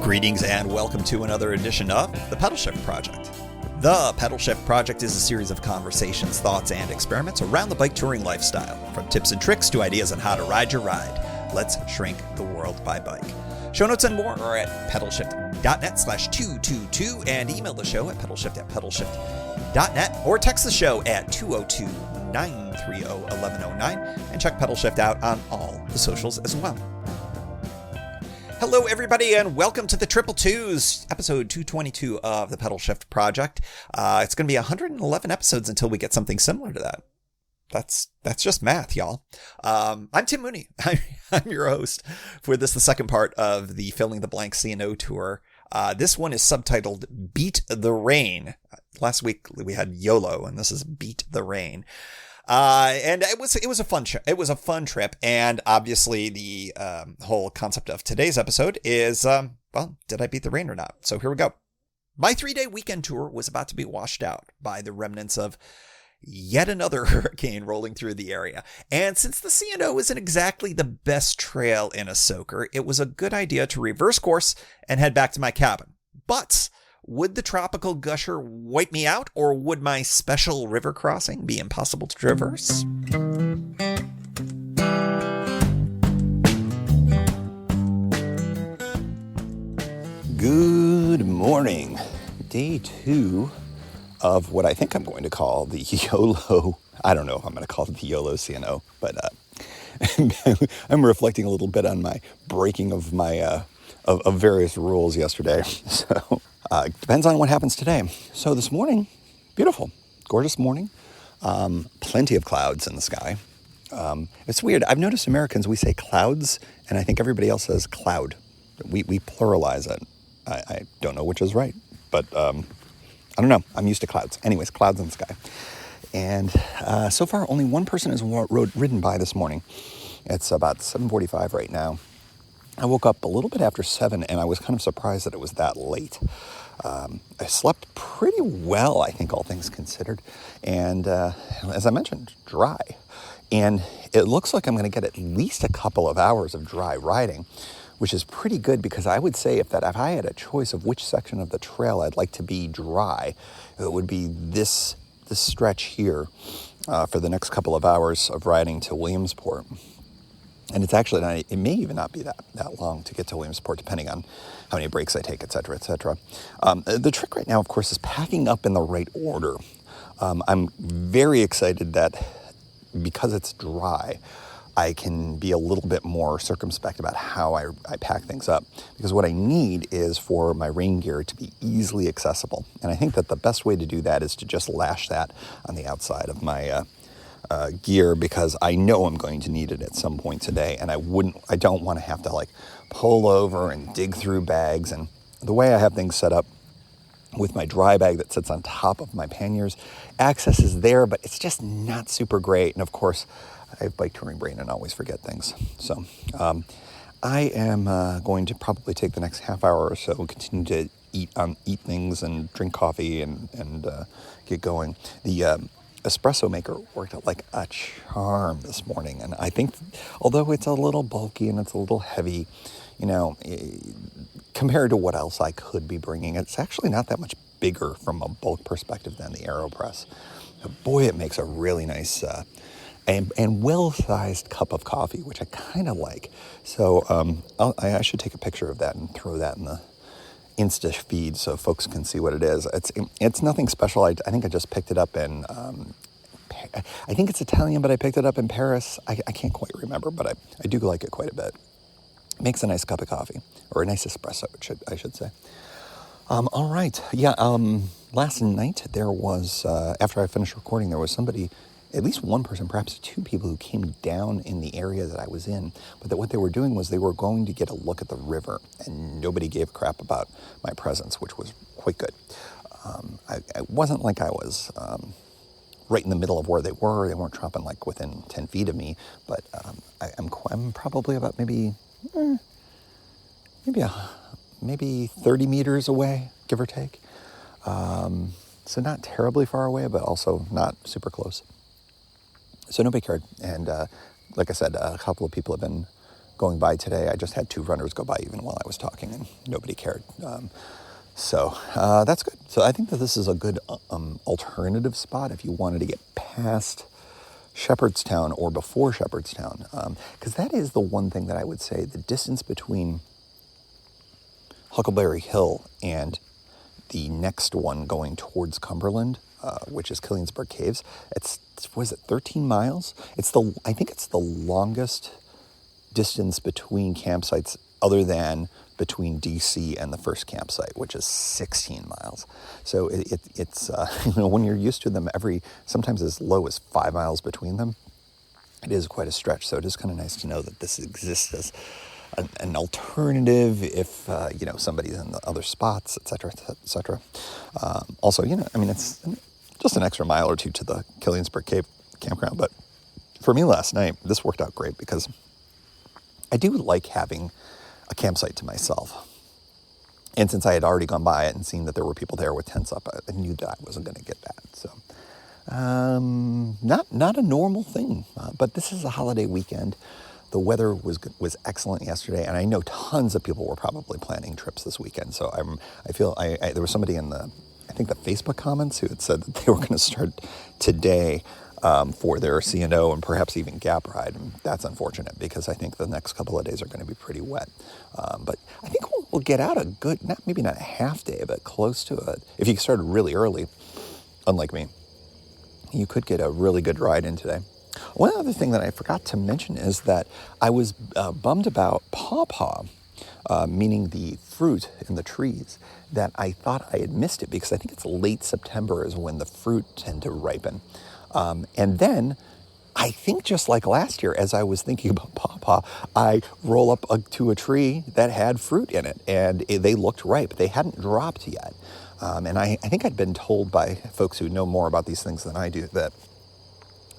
Greetings and welcome to another edition of the Pedalshift Project. The Pedalshift Project is a series of conversations, thoughts, and experiments around the bike touring lifestyle. From tips and tricks to ideas on how to ride your ride. Let's shrink the world by bike. Show notes and more are at pedalshift.net/222 and email the show at pedalshift@pedalshift.net or text the show at 202-930-1109 and check Pedalshift out on all the socials as well. Hello, everybody, and welcome to the Triple Twos, episode 222 of the Pedalshift Project. It's going to be 111 episodes until we get something similar to that. That's just math, y'all. I'm Tim Mooney. I'm your host for this, the second part of the Filling the Blank C&O tour. This one is subtitled Beat the Rain. Last week we had YOLO, and this is Beat the Rain. And it was a fun it was a fun trip, and obviously the whole concept of today's episode is did I beat the rain or not? So here we go. My 3-day weekend tour was about to be washed out by the remnants of yet another hurricane rolling through the area. And since the C&O isn't exactly the best trail in a soaker, it was a good idea to reverse course and head back to my cabin. But would the tropical gusher wipe me out, or would my special river crossing be impossible to traverse? Good morning. Day 2 of what I think I'm going to call the YOLO. I don't know if I'm going to call it the YOLO C&O, but I'm reflecting a little bit on my breaking of my of various rules yesterday. So depends on what happens today. So this morning, beautiful, gorgeous morning. Plenty of clouds in the sky. It's weird. I've noticed Americans, we say clouds, and I think everybody else says cloud. We pluralize it. I don't know which is right, but I don't know. I'm used to clouds. Anyways, clouds in the sky. And so far, only one person has ridden by this morning. It's about 7:45 right now. I woke up a little bit after 7, and I was kind of surprised that it was that late. I slept pretty well, I think, all things considered. And as I mentioned, dry. And it looks like I'm going to get at least a couple of hours of dry riding, which is pretty good, because I would say if I had a choice of which section of the trail I'd like to be dry, it would be this stretch here for the next couple of hours of riding to Williamsport. And it's actually not, it may even not be that long to get to Williamsport, depending on how many breaks I take, et cetera, et cetera. The trick right now, of course, is packing up in the right order. I'm very excited that because it's dry, I can be a little bit more circumspect about how I pack things up, because what I need is for my rain gear to be easily accessible. And I think that the best way to do that is to just lash that on the outside of my gear, because I know I'm going to need it at some point today, and I don't want to have to pull over and dig through bags. And the way I have things set up with my dry bag that sits on top of my panniers, access is there, but it's just not super great. And of course, I have bike touring brain and always forget things. So I am going to probably take the next half hour or so, continue to eat things and drink coffee and get going. The espresso maker worked out like a charm this morning, and I think, although it's a little bulky and it's a little heavy, compared to what else I could be bringing, it's actually not that much bigger from a bulk perspective than the AeroPress. But boy, it makes a really nice and well-sized cup of coffee, which I kind of like. So I should take a picture of that and throw that in the Insta feed so folks can see what it is. It's nothing special. I think I just picked it up in, I think it's Italian, but I picked it up in Paris. I can't quite remember, but I do like it quite a bit. It makes a nice cup of coffee, or a nice espresso, I should say. All right. Yeah, last night there was, after I finished recording, there was somebody, at least one person, perhaps 2 people, who came down in the area that I was in, but that what they were doing was they were going to get a look at the river, and nobody gave a crap about my presence, which was quite good. It wasn't like I was right in the middle of where they were. They weren't dropping within 10 feet of me, but I'm probably about maybe 30 meters away, give or take. So not terribly far away, but also not super close. So nobody cared. And like I said, a couple of people have been going by today. I just had 2 runners go by even while I was talking, and nobody cared. So that's good. So I think that this is a good alternative spot if you wanted to get past Shepherdstown or before Shepherdstown, because that is the one thing that I would say, the distance between Huckleberry Hill and the next one going towards Cumberland, which is Killiansburg Caves, was it 13 miles? I think it's the longest distance between campsites other than between DC and the first campsite, which is 16 miles. So it's when you're used to them sometimes as low as 5 miles between them, it is quite a stretch. So it is kind of nice to know that this exists as an alternative if somebody's in the other spots, et cetera. Also, it's just an extra mile or two to the Killiansburg Cave campground. But for me last night, this worked out great because I do like having a campsite to myself. And since I had already gone by it and seen that there were people there with tents up, I knew that I wasn't going to get that. So not a normal thing, but this is a holiday weekend. The weather was excellent yesterday, and I know tons of people were probably planning trips this weekend. So I feel there was somebody in the Facebook comments who had said that they were going to start today for their C&O and perhaps even Gap ride, and that's unfortunate because I think the next couple of days are going to be pretty wet. But I think we'll get out a good, maybe not a half day, but close to it. If you started really early, unlike me, you could get a really good ride in today. One other thing that I forgot to mention is that I was bummed about pawpaw, meaning the fruit in the trees, that I thought I had missed it because I think it's late September is when the fruit tend to ripen. And then I think just like last year, as I was thinking about pawpaw, I roll up to a tree that had fruit in it, and they looked ripe. They hadn't dropped yet. And I think I'd been told by folks who know more about these things than I do that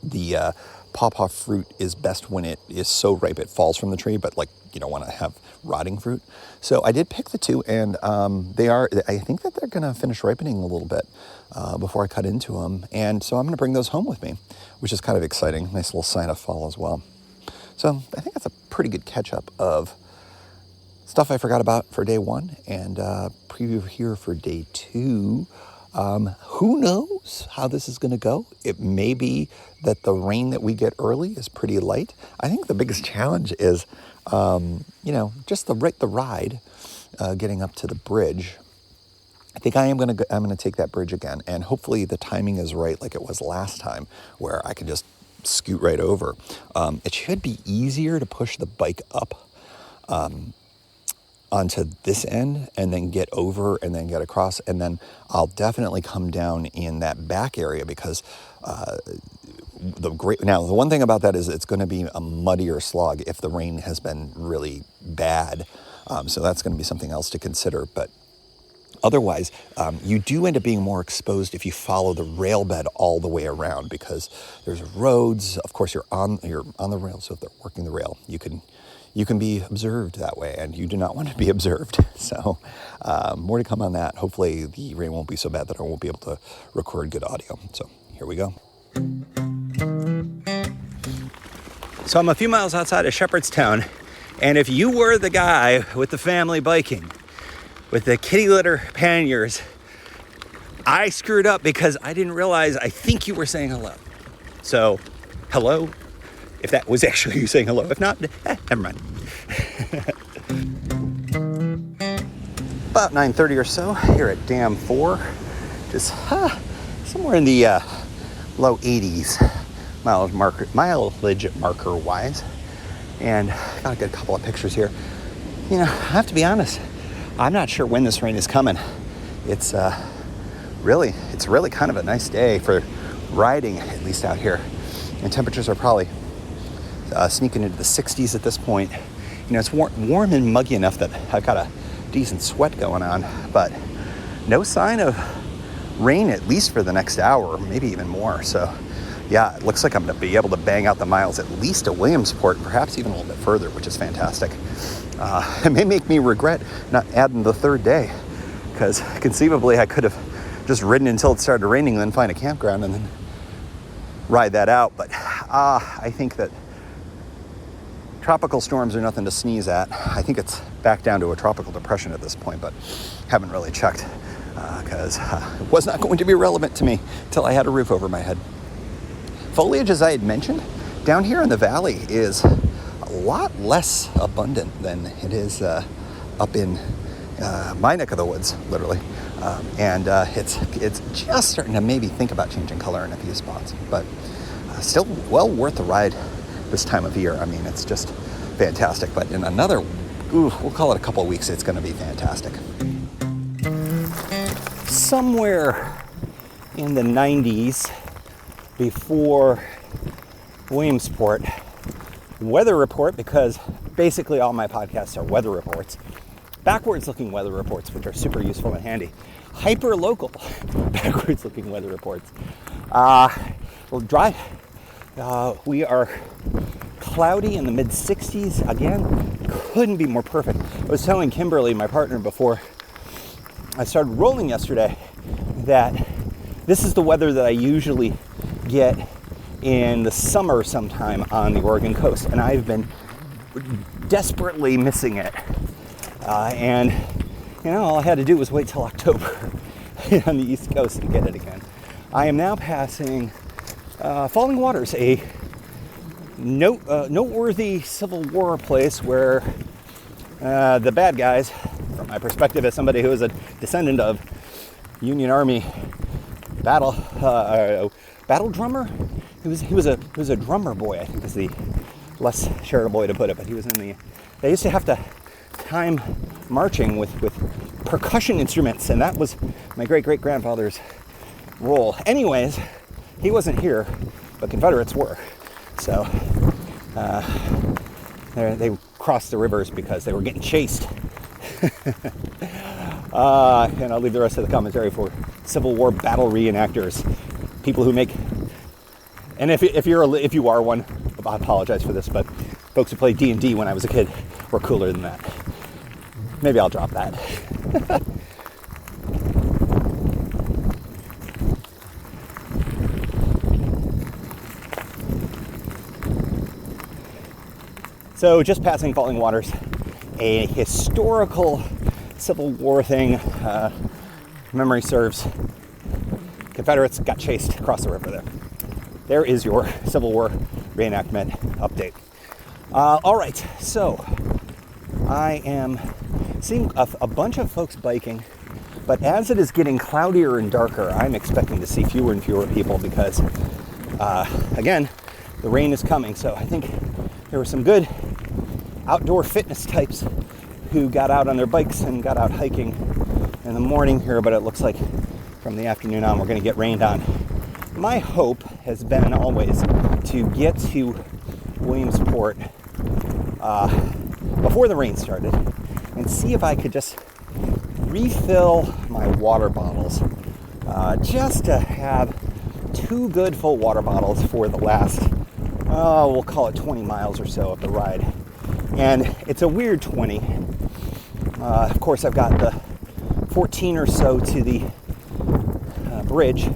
the pawpaw fruit is best when it is so ripe it falls from the tree, but you don't want to have rotting fruit. So I did pick the 2, and I think that they're going to finish ripening a little bit before I cut into them. And so I'm going to bring those home with me, which is kind of exciting. Nice little sign of fall as well. So I think that's a pretty good catch up of stuff I forgot about for day 1 and preview here for day 2. Who knows how this is going to go? It may be that the rain that we get early is pretty light. I think the biggest challenge is, just the ride, getting up to the bridge. I think I'm going to take that bridge again, and hopefully the timing is right, like it was last time, where I can just scoot right over. It should be easier to push the bike up onto this end and then get over and then get across, and then I'll definitely come down in that back area because the one thing about that is it's going to be a muddier slog if the rain has been really bad, so that's going to be something else to consider. But otherwise, you do end up being more exposed if you follow the rail bed all the way around because there's roads. Of course, you're on the rail, so if they're working the rail, you can be observed that way, and you do not want to be observed. So more to come on that. Hopefully the rain won't be so bad that I won't be able to record good audio. So here we go. So I'm a few miles outside of Shepherdstown, and if you were the guy with the family biking, with the kitty litter panniers, I screwed up because I didn't realize, I think you were saying hello. So, hello. If that was actually you saying hello. If not, never mind. About 9:30 or so here at Dam 4. Just somewhere in the low 80s mileage marker wise. And got to get a couple of pictures here. I have to be honest, I'm not sure when this rain is coming. It's really kind of a nice day for riding, at least out here. And temperatures are probably sneaking into the 60s at this point. It's warm and muggy enough that I've got a decent sweat going on, but no sign of rain, at least for the next hour, maybe even more. So yeah, it looks like I'm going to be able to bang out the miles at least to Williamsport, perhaps even a little bit further, which is fantastic. It may make me regret not adding the 3rd day, because conceivably I could have just ridden until it started raining and then find a campground and then ride that out. But I think that tropical storms are nothing to sneeze at. I think it's back down to a tropical depression at this point, but haven't really checked because it was not going to be relevant to me till I had a roof over my head. Foliage, as I had mentioned, down here in the valley is a lot less abundant than it is up in my neck of the woods, literally. And it's just starting to maybe think about changing color in a few spots, but still well worth the ride this time of year. I mean, it's just fantastic. But in another, we'll call it a couple of weeks, it's going to be fantastic. Somewhere in the 90s, before Williamsport, weather report, because basically all my podcasts are weather reports, backwards looking weather reports, which are super useful and handy, hyper local backwards looking weather reports. We'll drive. We are cloudy in the mid 60s again. Couldn't be more perfect. I was telling Kimberly, my partner, before I started rolling yesterday, that this is the weather that I usually get in the summer sometime on the Oregon coast, and I've been desperately missing it. And you know, all I had to do was wait till October on the East Coast to get it again. I am now passing Falling Waters, a noteworthy Civil War place where the bad guys, from my perspective as somebody who is a descendant of Union Army battle drummer. He was a drummer boy, I think is the less charitable way to put it, but he was in the. They used to have to time marching with percussion instruments, and that was my great-great-grandfather's role. Anyways, he wasn't here, but Confederates were. So they crossed the rivers because they were getting chased. And I'll leave the rest of the commentary for Civil War battle reenactors, people who make. And if you are one, I apologize for this, but folks who played D&D when I was a kid were cooler than that. Maybe I'll drop that. So just passing Falling Waters, a historical Civil War thing. Memory serves, Confederates got chased across the river there. There is your Civil War reenactment update. All right, so I am seeing a bunch of folks biking, but as it is getting cloudier and darker, I'm expecting to see fewer and fewer people because, again, the rain is coming. So I think there were some good outdoor fitness types who got out on their bikes and got out hiking in the morning here, but it looks like from the afternoon on we're going to get rained on. My hope has been always to get to Williamsport before the rain started and see if I could just refill my water bottles, just to have 2 good full water bottles for the last, we'll call it 20 miles or so of the ride. And it's a weird 20. Of course, I've got the 14 or so to the bridge.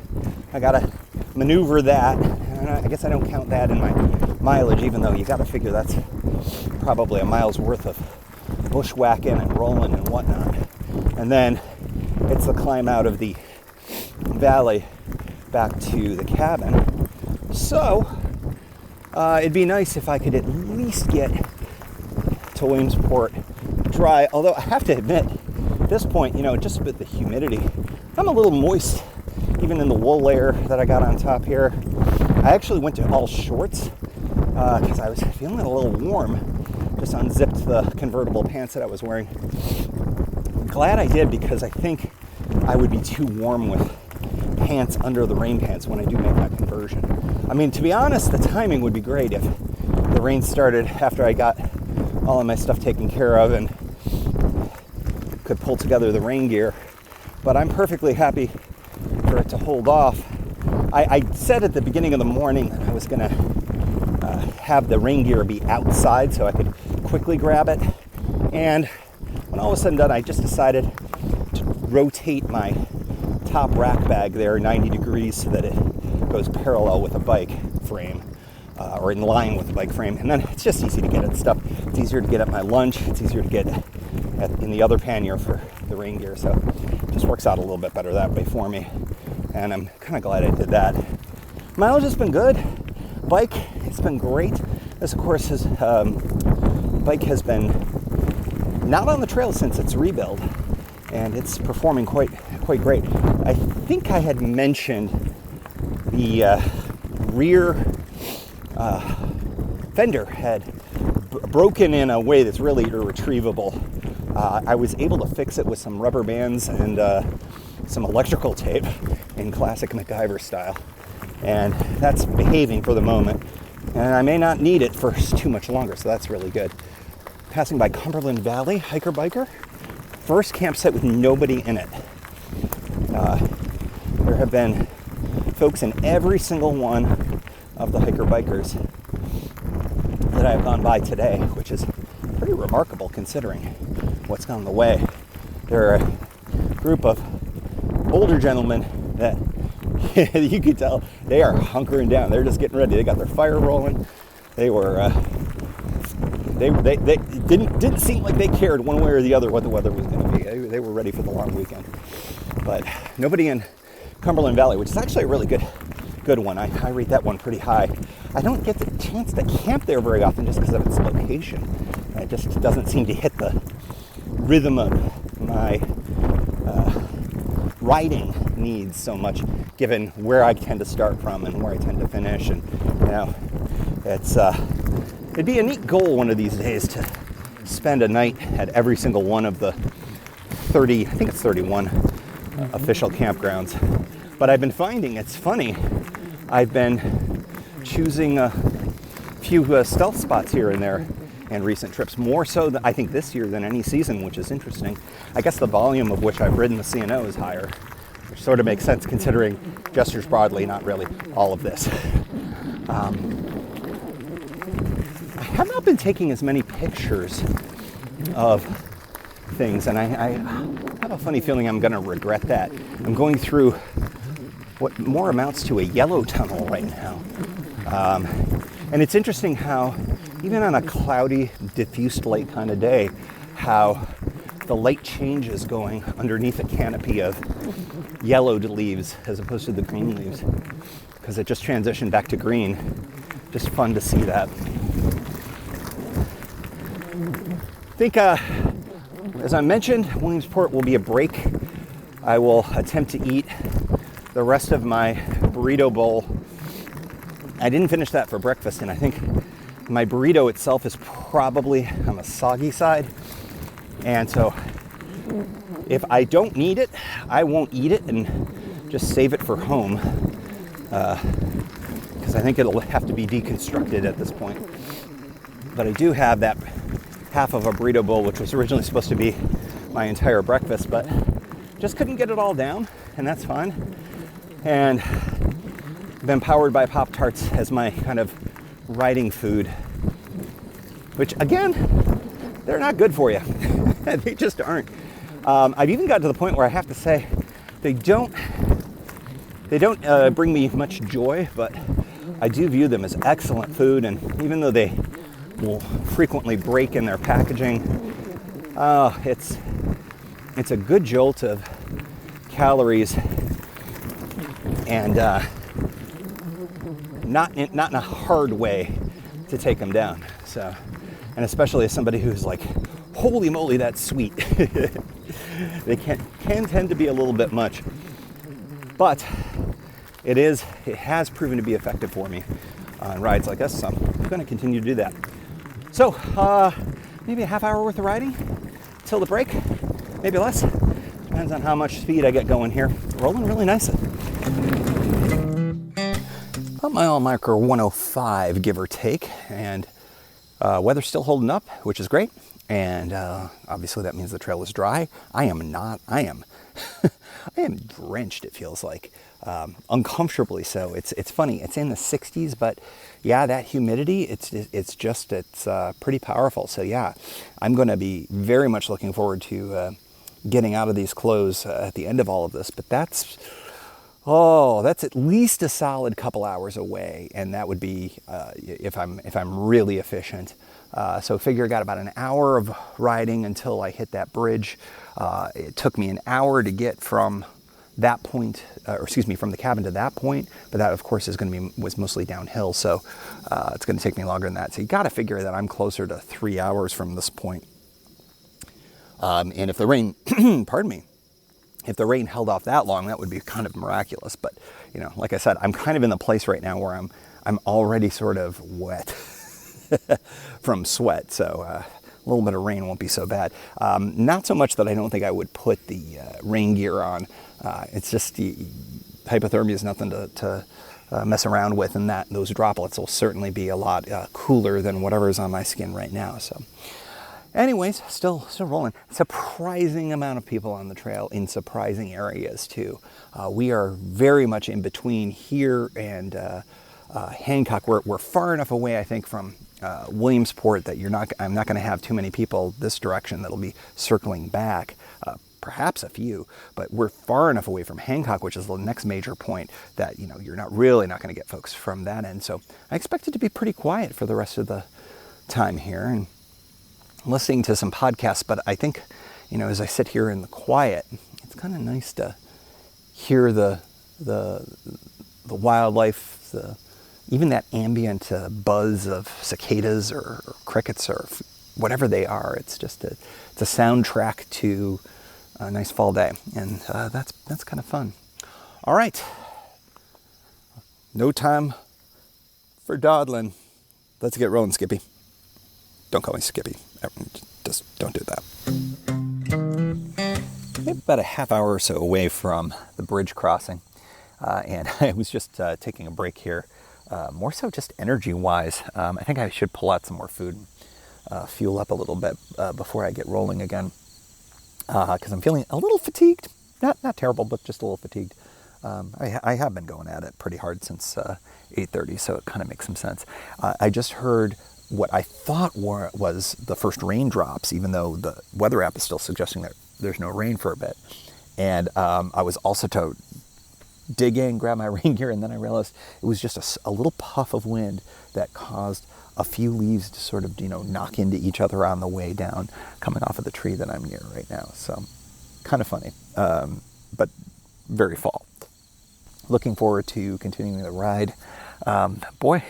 I gotta maneuver that, and I guess I don't count that in my mileage, even though you gotta figure that's probably a mile's worth of bushwhacking and rolling and whatnot. And then it's the climb out of the valley back to the cabin. So it'd be nice if I could at least get to Williamsport dry, although I have to admit, at this point, just with the humidity, I'm a little moist, even in the wool layer that I got on top here. I actually went to all shorts because I was feeling a little warm. Just unzipped the convertible pants that I was wearing. I'm glad I did, because I think I would be too warm with pants under the rain pants when I do make that conversion. I mean, to be honest, the timing would be great if the rain started after I got all of my stuff taken care of and could pull together the rain gear. But I'm perfectly happy for it to hold off. I said at the beginning of the morning that I was going to have the rain gear be outside so I could quickly grab it. And when all was said and done, I just decided to rotate my top rack bag there 90 degrees so that it goes parallel with the bike frame. or in line with the bike frame. And then it's just easy to get at stuff. It's easier to get at my lunge. It's easier to get in the other pannier for the rain gear. So it just works out a little bit better that way for me. And I'm kind of glad I did that. Mileage has been good. Bike, it's been great. This, of course, bike has been not on the trail since its rebuild, and it's performing quite great. I think I had mentioned the rear fender had broken in a way that's really irretrievable. I was able to fix it with some rubber bands and some electrical tape in classic MacGyver style, and that's behaving for the moment. And I may not need it for too much longer, so that's really good. Passing by Cumberland Valley, hiker-biker. First campsite with nobody in it. There have been folks in every single one of the hiker-bikers that I've gone by today, which is pretty remarkable considering what's gone the way. There are a group of older gentlemen that you could tell they are hunkering down. They're just getting ready. They got their fire rolling. They were they didn't seem like they cared one way or the other what the weather was going to be. They were ready for the long weekend. But nobody in Cumberland Valley, which is actually a really good one. I rate that one pretty high. I don't get the chance to camp there very often just because of its location. It just doesn't seem to hit the rhythm of my riding needs so much, given where I tend to start from and where I tend to finish. And it'd be a neat goal one of these days to spend a night at every single one of the 30, I think it's 31 official campgrounds. But I've been finding, it's funny, I've been choosing a few stealth spots here and there in recent trips, more so than I think this year than any season, which is interesting. I guess the volume of which I've ridden the C&O is higher, which sort of makes sense considering gestures broadly, not really all of this. I have not been taking as many pictures of things, and I have a funny feeling I'm going to regret that. I'm going through what more amounts to a yellow tunnel right now. And it's interesting how, even on a cloudy, diffused light kind of day, how the light changes going underneath a canopy of yellowed leaves as opposed to the green leaves, because it just transitioned back to green. Just fun to see that. I think, as I mentioned, Williamsport will be a break. I will attempt to eat the rest of my burrito bowl. I didn't finish that for breakfast, and I think my burrito itself is probably on the soggy side. And so if I don't need it, I won't eat it and just save it for home, because I think it'll have to be deconstructed at this point. But I do have that half of a burrito bowl, which was originally supposed to be my entire breakfast, but just couldn't get it all down, and that's fine. And I've been powered by Pop-Tarts as my kind of riding food, which again, they're not good for you. They just aren't. I've even got to the point where I have to say they don't bring me much joy, but I do view them as excellent food. And even though they will frequently break in their packaging, it's a good jolt of calories, and not in a hard way to take them down. So, and especially as somebody who's like, holy moly, that's sweet. They can tend to be a little bit much, but it has proven to be effective for me on rides like this, so I'm going to continue to do that. So maybe a half hour worth of riding till the break, maybe less. Depends on how much speed I get going here. Rolling really nicely. About mile marker 105, give or take, and weather's still holding up, which is great. And obviously that means the trail is dry. I am drenched, it feels like, uncomfortably so. It's funny, it's in the 60s, but yeah, that humidity, it's pretty powerful. So yeah, I'm going to be very much looking forward to getting out of these clothes at the end of all of this. But that's Oh, that's at least a solid couple hours away, and that would be if I'm really efficient. So figure I got about an hour of riding until I hit that bridge. It took me an hour to get from that point, from the cabin to that point, but that of course was mostly downhill, so it's going to take me longer than that. So you got to figure that I'm closer to 3 hours from this point. And if the rain, pardon me, if the rain held off that long, that would be kind of miraculous. But, like I said, I'm kind of in the place right now where I'm already sort of wet from sweat. So a little bit of rain won't be so bad. Not so much that I don't think I would put the rain gear on. It's just hypothermia is nothing to mess around with, and those droplets will certainly be a lot cooler than whatever's on my skin right now. So. Anyways, still rolling. Surprising amount of people on the trail in surprising areas too. We are very much in between here and Hancock. We're far enough away, I think, from Williamsport that I'm not going to have too many people this direction that'll be circling back. Perhaps a few, but we're far enough away from Hancock, which is the next major point, that you're not going to get folks from that end. So I expect it to be pretty quiet for the rest of the time here, and listening to some podcasts, but I think, as I sit here in the quiet, it's kind of nice to hear the wildlife, even that ambient buzz of cicadas or crickets or whatever they are. It's just it's a soundtrack to a nice fall day, and that's kind of fun. All right, no time for dawdling. Let's get rolling, Skippy. Don't call me Skippy. Just don't do that. Maybe about a half hour or so away from the bridge crossing. And I was just taking a break here, more so just energy-wise. I think I should pull out some more food, fuel up a little bit before I get rolling again. Because I'm feeling a little fatigued. Not terrible, but just a little fatigued. I have been going at it pretty hard since 8:30, so it kind of makes some sense. I just heard what I thought was the first raindrops, even though the weather app is still suggesting that there's no rain for a bit. And I was also to dig in, grab my rain gear, and then I realized it was just a little puff of wind that caused a few leaves to sort of, knock into each other on the way down, coming off of the tree that I'm near right now. So kind of funny, but very fall. Looking forward to continuing the ride. Boy,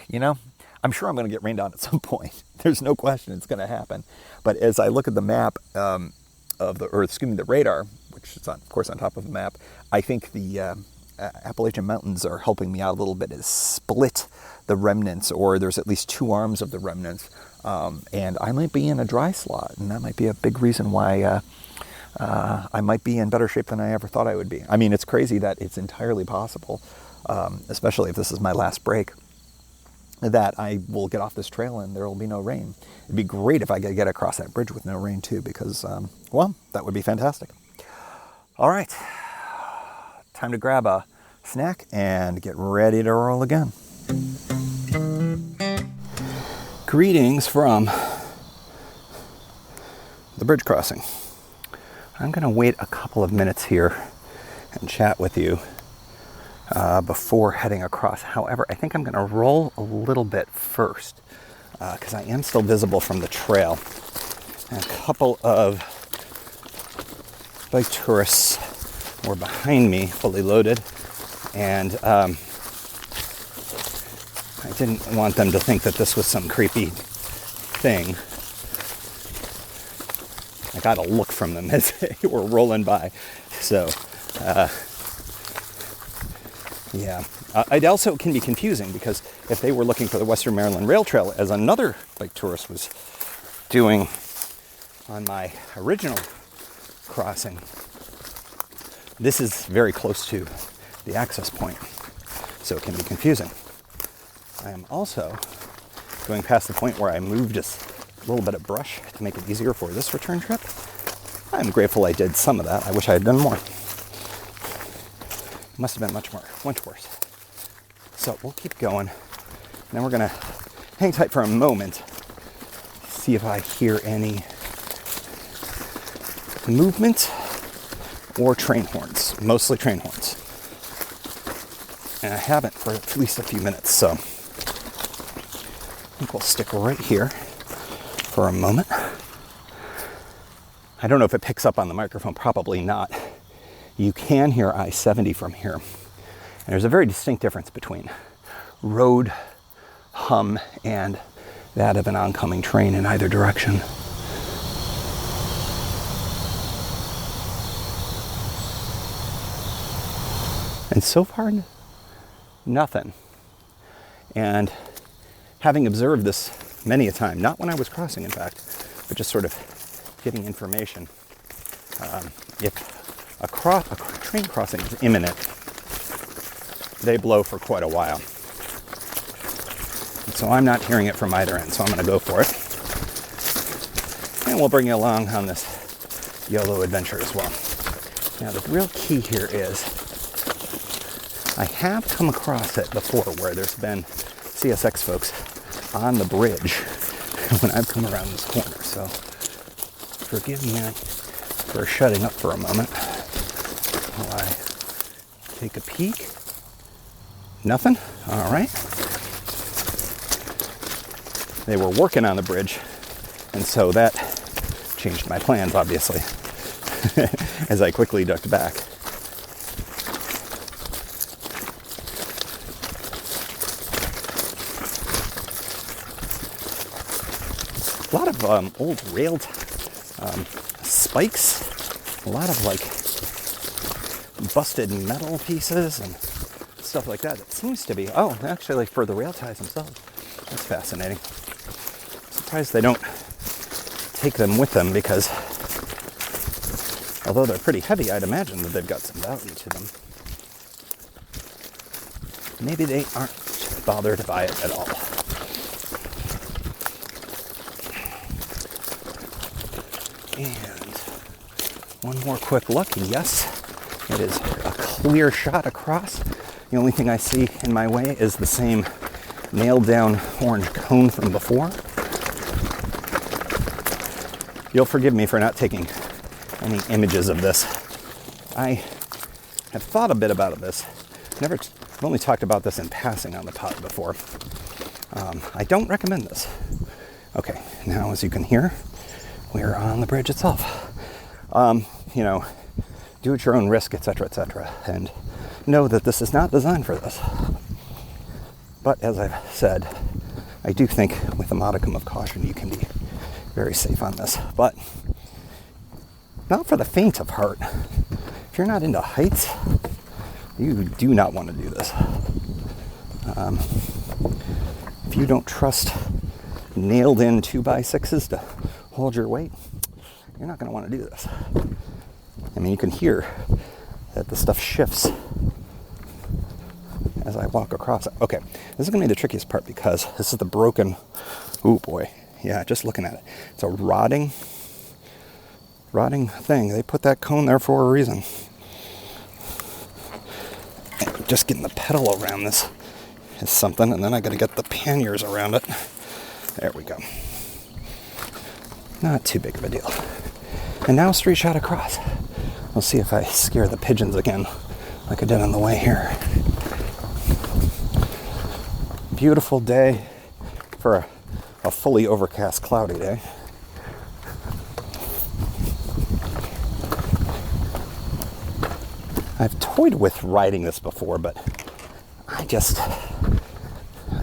I'm sure I'm going to get rained on at some point. There's no question it's going to happen. But as I look at the map the radar, which is of course on top of the map, I think the Appalachian Mountains are helping me out a little bit to split the remnants, or there's at least two arms of the remnants. And I might be in a dry slot, and that might be a big reason why I might be in better shape than I ever thought I would be. I mean, it's crazy that it's entirely possible, especially if this is my last break, that I will get off this trail and there will be no rain. It'd be great if I could get across that bridge with no rain too, because, that would be fantastic. All right, time to grab a snack and get ready to roll again. Greetings from the bridge crossing. I'm going to wait a couple of minutes here and chat with you before heading across. However, I think I'm going to roll a little bit first because I am still visible from the trail. And a couple of bike tourists were behind me, fully loaded, and I didn't want them to think that this was some creepy thing. I got a look from them as they were rolling by. So, it also can be confusing because if they were looking for the Western Maryland Rail Trail, as another bike tourist was doing on my original crossing, this is very close to the access point, so it can be confusing. I am also going past the point where I moved just a little bit of brush to make it easier for this return trip. I'm grateful I did some of that. I wish I had done more. It must have been much worse. So we'll keep going. Now we're gonna hang tight for a moment, see if I hear any movement or train horns, mostly train horns. And I haven't for at least a few minutes, so I think we'll stick right here for a moment. I don't know if it picks up on the microphone, probably not. You can hear I-70 from here. And there's a very distinct difference between road hum and that of an oncoming train in either direction. And so far, nothing. And having observed this many a time, not when I was crossing, in fact, but just sort of getting information. If a train crossing is imminent, they blow for quite a while. And so I'm not hearing it from either end, so I'm going to go for it. And we'll bring you along on this YOLO adventure as well. Now, the real key here is, I have come across it before where there's been CSX folks on the bridge when I've come around this corner, so forgive me for shutting up for a moment while I take a peek. Nothing? All right. They were working on the bridge, and so that changed my plans, obviously, as I quickly ducked back. A lot of old rail spikes, a lot of like busted metal pieces and stuff like that. It seems to be, actually like for the rail ties themselves. That's fascinating. Surprised they don't take them with them, because although they're pretty heavy, I'd imagine that they've got some value to them. Maybe they aren't bothered to buy it at all. And one more quick look. Yes, it is a clear shot across. The only thing I see in my way is the same nailed down orange cone from before. You'll forgive me for not taking any images of this. I have thought a bit about this. I've only talked about this in passing on the pod before. I don't recommend this. Okay, now as you can hear, we're on the bridge itself. Do at your own risk, etc., etc. And know that this is not designed for this. But as I've said, I do think with a modicum of caution you can be very safe on this. But not for the faint of heart. If you're not into heights, you do not want to do this. If you don't trust nailed in 2x6s to hold your weight, you're not going to want to do this. I mean, you can hear that the stuff shifts as I walk across it. Okay, this is going to be the trickiest part, because this is the broken, oh boy, yeah, just looking at it. It's a rotting thing. They put that cone there for a reason. And just getting the pedal around this is something, and then I got to get the panniers around it. There we go. Not too big of a deal. And now straight shot across. We'll see if I scare the pigeons again like I did on the way here. Beautiful day for a fully overcast, cloudy day. I've toyed with riding this before, but I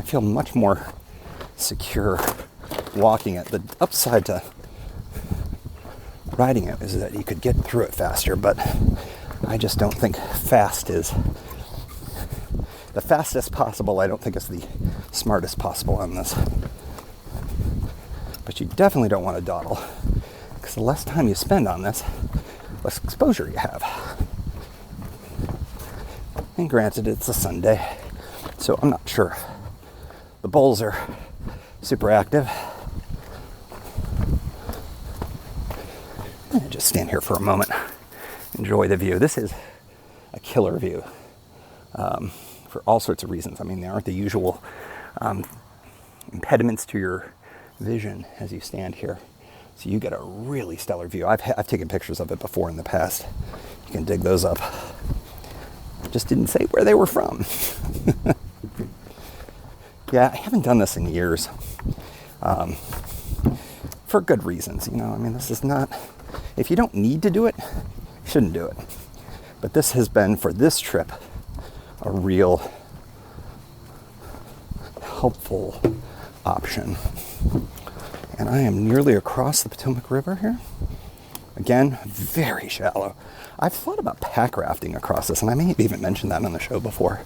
feel much more secure walking it. The upside to riding it is that you could get through it faster, but I just don't think fast is the fastest possible. I don't think it's the smartest possible on this. But you definitely don't want to dawdle, because the less time you spend on this, less exposure you have. And granted, it's a Sunday, so I'm not sure the bulls are super active. Just stand here for a moment, enjoy the view. This is a killer view for all sorts of reasons. I mean, there aren't the usual impediments to your vision as you stand here. So you get a really stellar view. I've taken pictures of it before in the past. You can dig those up. Just didn't say where they were from. Yeah, I haven't done this in years. For good reasons, you know. I mean, this is not... If you don't need to do it, you shouldn't do it. But this has been, for this trip, a real helpful option. And I am nearly across the Potomac River here. Again, very shallow. I've thought about pack rafting across this, and I may have even mentioned that on the show before.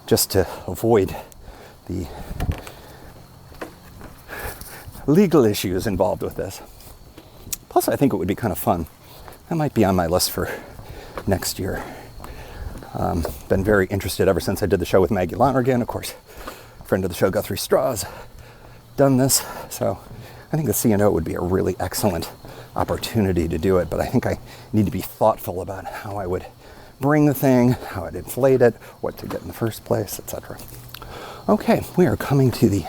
Just to avoid the legal issues involved with this. Plus, I think it would be kind of fun. That might be on my list for next year. Been very interested ever since I did the show with Maggie Lonergan, of course. Friend of the show, Guthrie Straws, done this. So I think the C&O would be a really excellent opportunity to do it, but I think I need to be thoughtful about how I would bring the thing, how I'd inflate it, what to get in the first place, etc. Okay, we are coming to the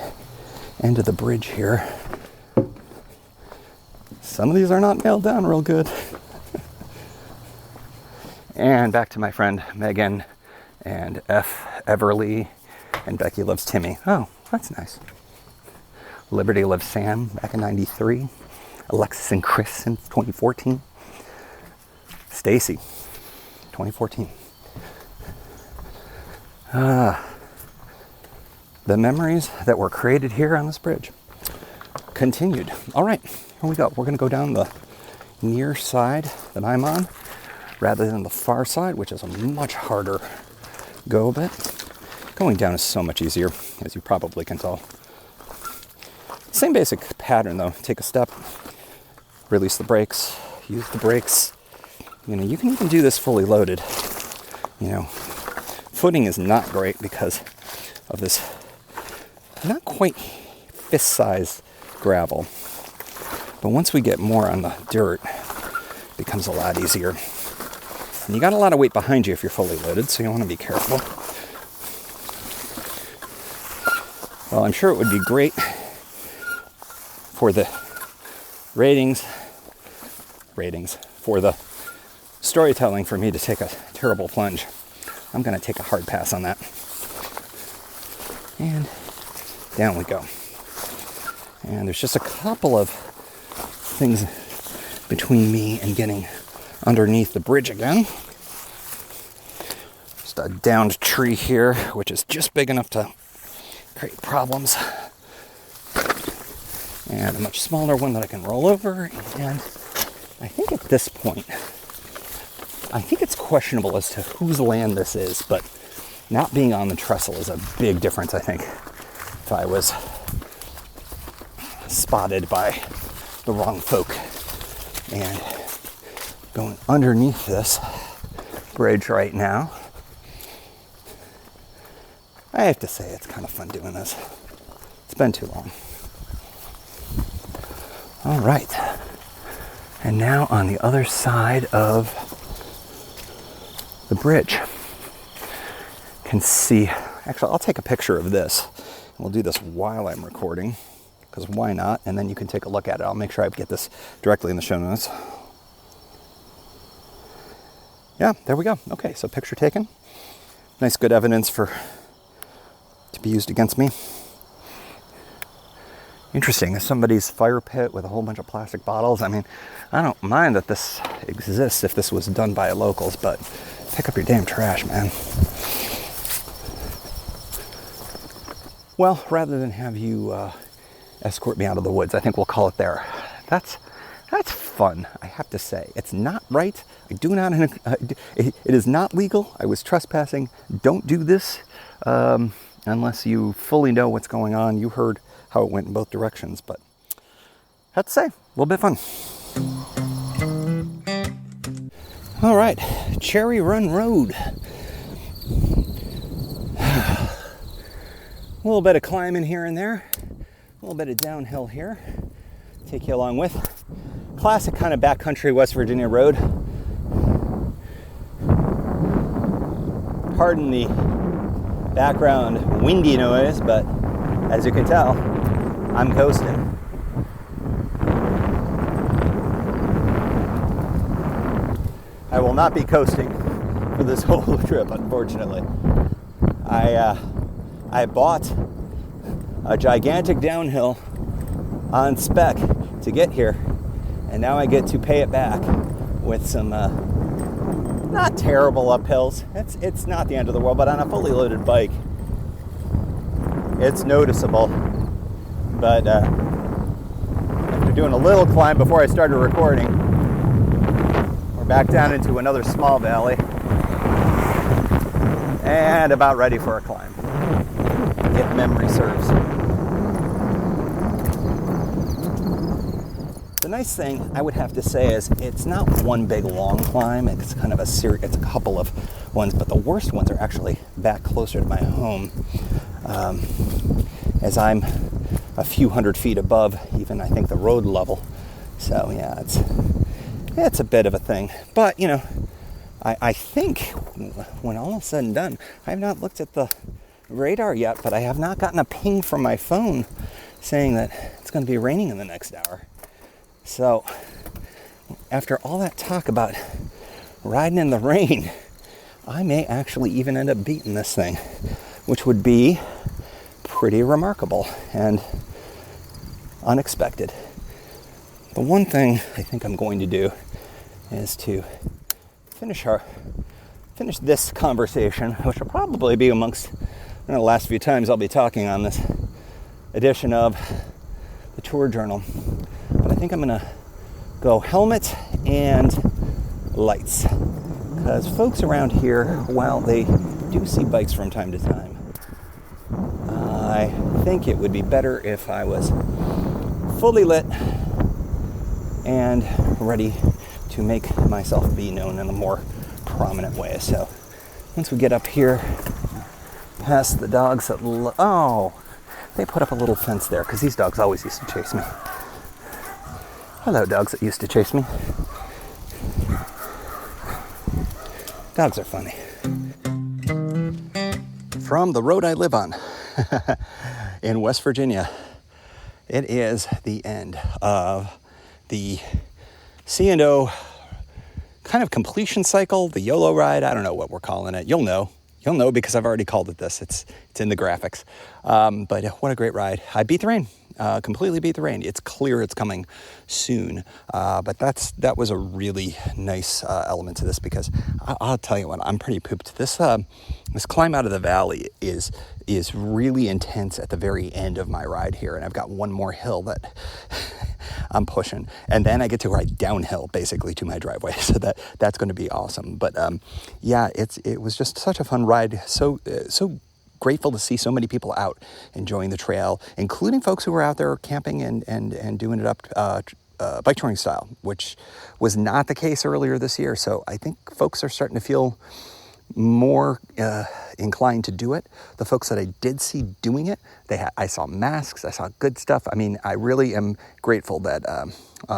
end of the bridge here. Some of these are not nailed down real good. And back to my friend Megan and F. Everly and Becky Loves Timmy. Oh, that's nice. Liberty Loves Sam back in 93. Alexis and Chris in 2014. Stacy, 2014. The memories that were created here on this bridge continued. All right, here we go. We're going to go down the near side that I'm on rather than the far side, which is a much harder go bit. Going down is so much easier, as you probably can tell. Same basic pattern though. Take a step, release the brakes, use the brakes. You know, you can even do this fully loaded. You know, footing is not great because of this not quite fist-sized gravel. But once we get more on the dirt, it becomes a lot easier. And you got a lot of weight behind you if you're fully loaded, so you want to be careful. Well, I'm sure it would be great for the ratings, for the storytelling for me to take a terrible plunge. I'm going to take a hard pass on that. And down we go. And there's just a couple of things between me and getting underneath the bridge again. Just a downed tree here, which is just big enough to create problems. And a much smaller one that I can roll over. And I think at this point, I think it's questionable as to whose land this is, but not being on the trestle is a big difference, I think. If I was spotted by the wrong folk. And going underneath this bridge right now, I have to say it's kind of fun doing this. It's been too long. All right. And now on the other side of the bridge, can see, actually I'll take a picture of this. We'll do this while I'm recording, because why not? And then you can take a look at it. I'll make sure I get this directly in the show notes. Yeah, there we go. Okay, so picture taken. Nice, good evidence to be used against me. Interesting, is somebody's fire pit with a whole bunch of plastic bottles. I mean, I don't mind that this exists if this was done by locals, but pick up your damn trash, man. Well, rather than have you escort me out of the woods, I think we'll call it there. That's fun, I have to say. It's not right. It is not legal. I was trespassing. Don't do this unless you fully know what's going on. You heard how it went in both directions, but I have to say, a little bit fun. All right, Cherry Run Road. A little bit of climbing here and there, a little bit of downhill here. Take you along with. Classic kind of backcountry West Virginia road. Pardon the background windy noise, but as you can tell, I'm coasting. I will not be coasting for this whole trip, unfortunately. I bought a gigantic downhill on spec to get here, and now I get to pay it back with some not terrible uphills. It's not the end of the world, but on a fully loaded bike, it's noticeable. But after doing a little climb before I started recording, we're back down into another small valley and about ready for a climb, if memory serves. The nice thing I would have to say is it's not one big long climb. It's kind of it's a couple of ones, but the worst ones are actually back closer to my home, as I'm a few hundred feet above even, I think, the road level. So yeah, it's a bit of a thing. But, you know, I think when all is said and done, I have not looked at the radar yet, but I have not gotten a ping from my phone saying that it's going to be raining in the next hour. So after all that talk about riding in the rain, I may actually even end up beating this thing, which would be pretty remarkable and unexpected. The one thing I think I'm going to do is to finish this conversation, which will probably be amongst the last few times I'll be talking on this edition of the tour journal. But I think I'm going to go helmet and lights, because folks around here, while they do see bikes from time to time, I think it would be better if I was fully lit and ready to make myself be known in a more prominent way. So once we get up here past the dogs that they put up a little fence there, because these dogs always used to chase me. Hello, dogs that used to chase me. Dogs are funny. From the road I live on in West Virginia, it is the end of the C&O kind of completion cycle, the YOLO ride. I don't know what we're calling it. You'll know because I've already called it this. It's in the graphics. But what a great ride. I beat the rain. Completely beat the rain. It's clear it's coming soon. But that was a really nice element to this, because I'll tell you what, I'm pretty pooped. This climb out of the valley is really intense at the very end of my ride here, and I've got one more hill that I'm pushing, and then I get to ride downhill basically to my driveway. So that's going to be awesome. But yeah, it was just such a fun ride. So grateful to see so many people out enjoying the trail, including folks who were out there camping and doing it up bike touring style, which was not the case earlier this year. So I think folks are starting to feel more inclined to do it. The folks that I did see doing it, I saw masks, I saw good stuff. I mean, I really am grateful that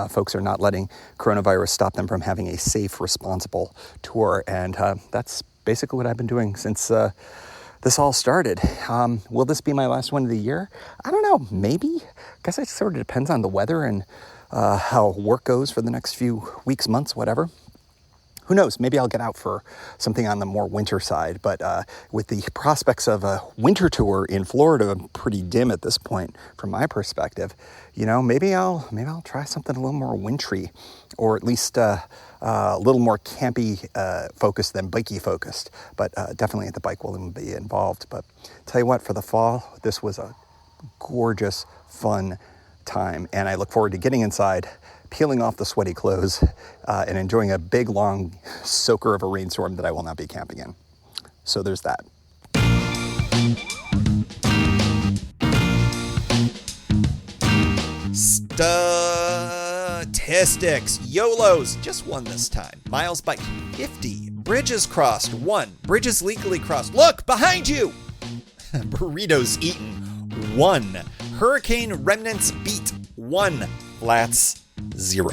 folks are not letting coronavirus stop them from having a safe, responsible tour. And that's basically what I've been doing since this all started. Will this be my last one of the year? I don't know, maybe. I guess it sort of depends on the weather and how work goes for the next few weeks, months, whatever. Who knows? Maybe I'll get out for something on the more winter side. But with the prospects of a winter tour in Florida pretty dim at this point, from my perspective, maybe I'll try something a little more wintry, or at least a little more campy focused than bikey focused. But definitely the bike will be involved. But tell you what, for the fall, this was a gorgeous, fun time, and I look forward to getting inside, peeling off the sweaty clothes, and enjoying a big, long soaker of a rainstorm that I will not be camping in. So there's that. Statistics. YOLOs, just one this time. Miles biked, 50. Bridges crossed, 1. Bridges legally crossed. Look, behind you! Burritos eaten, 1. Hurricane remnants beat, 1. Flats, 0.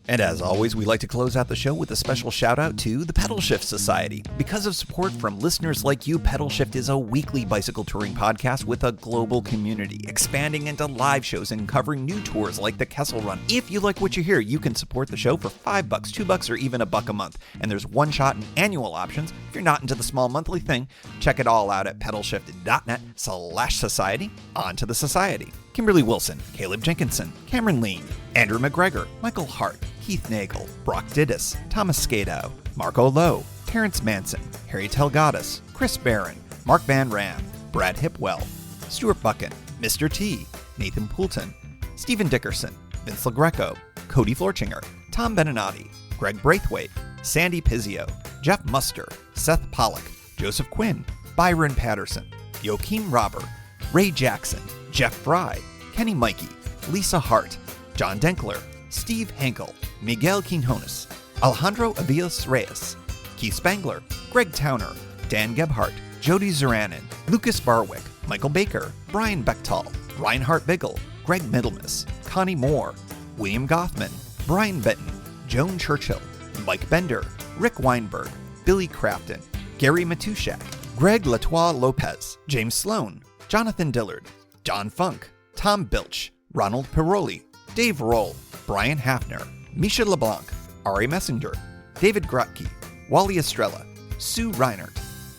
And as always, we like to close out the show with a special shout out to the Pedalshift Society. Because of support from listeners like you, Pedalshift is a weekly bicycle touring podcast with a global community, expanding into live shows and covering new tours like the Kessel Run. If you like what you hear, you can support the show for $5, $2, or even $1 a month. And there's one-shot and annual options. If you're not into the small monthly thing, check it all out at pedalshift.net/society. On to the society. Kimberly Wilson, Caleb Jenkinson, Cameron Lean, Andrew McGregor, Michael Hart, Keith Nagel, Brock Didis, Thomas Skadow, Marco Lowe, Terrence Manson, Harry Telgadis, Chris Barron, Mark Van Ram, Brad Hipwell, Stuart Buchan, Mr. T, Nathan Poulton, Stephen Dickerson, Vince LaGreco, Cody Florchinger, Tom Beninati, Greg Braithwaite, Sandy Pizzio, Jeff Muster, Seth Pollock, Joseph Quinn, Byron Patterson, Joachim Robber, Ray Jackson, Jeff Fry, Kenny Mikey, Lisa Hart, John Denkler, Steve Henkel, Miguel Quinones, Alejandro Aviles Reyes, Keith Spangler, Greg Towner, Dan Gebhardt, Jody Zeranin, Lucas Barwick, Michael Baker, Brian Bechtal, Reinhard Biggle, Greg Middlemas, Connie Moore, William Gothman, Brian Benton, Joan Churchill, Mike Bender, Rick Weinberg, Billy Crafton, Gary Matushak, Greg Latois Lopez, James Sloan, Jonathan Dillard, John Funk, Tom Bilch, Ronald Piroli, Dave Roll, Brian Hafner, Misha LeBlanc, Ari Messenger, David Grotke, Wally Estrella, Sue Reinert,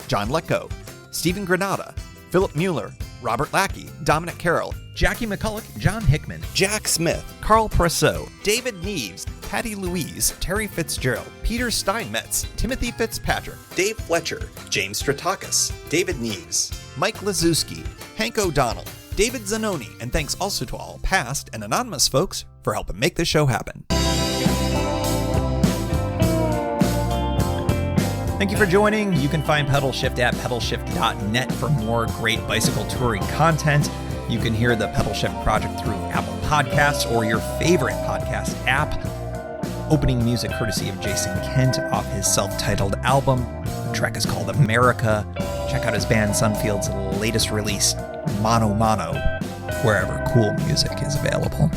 John Letko, Stephen Granada, Philip Mueller, Robert Lackey, Dominic Carroll, Jackie McCulloch, John Hickman, Jack Smith, Carl Presso, David Neves, Patty Louise, Terry Fitzgerald, Peter Steinmetz, Timothy Fitzpatrick, Dave Fletcher, James Stratakis, David Neves, Mike Lazewski, Hank O'Donnell, David Zanoni, and thanks also to all past and anonymous folks for helping make this show happen. Thank you for joining. You can find Pedalshift at pedalshift.net for more great bicycle touring content. You can hear the Pedalshift project through Apple Podcasts or your favorite podcast app. Opening music courtesy of Jason Kent off his self-titled album. The track is called America. Check out his band Sunfield's latest release, Mono Mono, wherever cool music is available.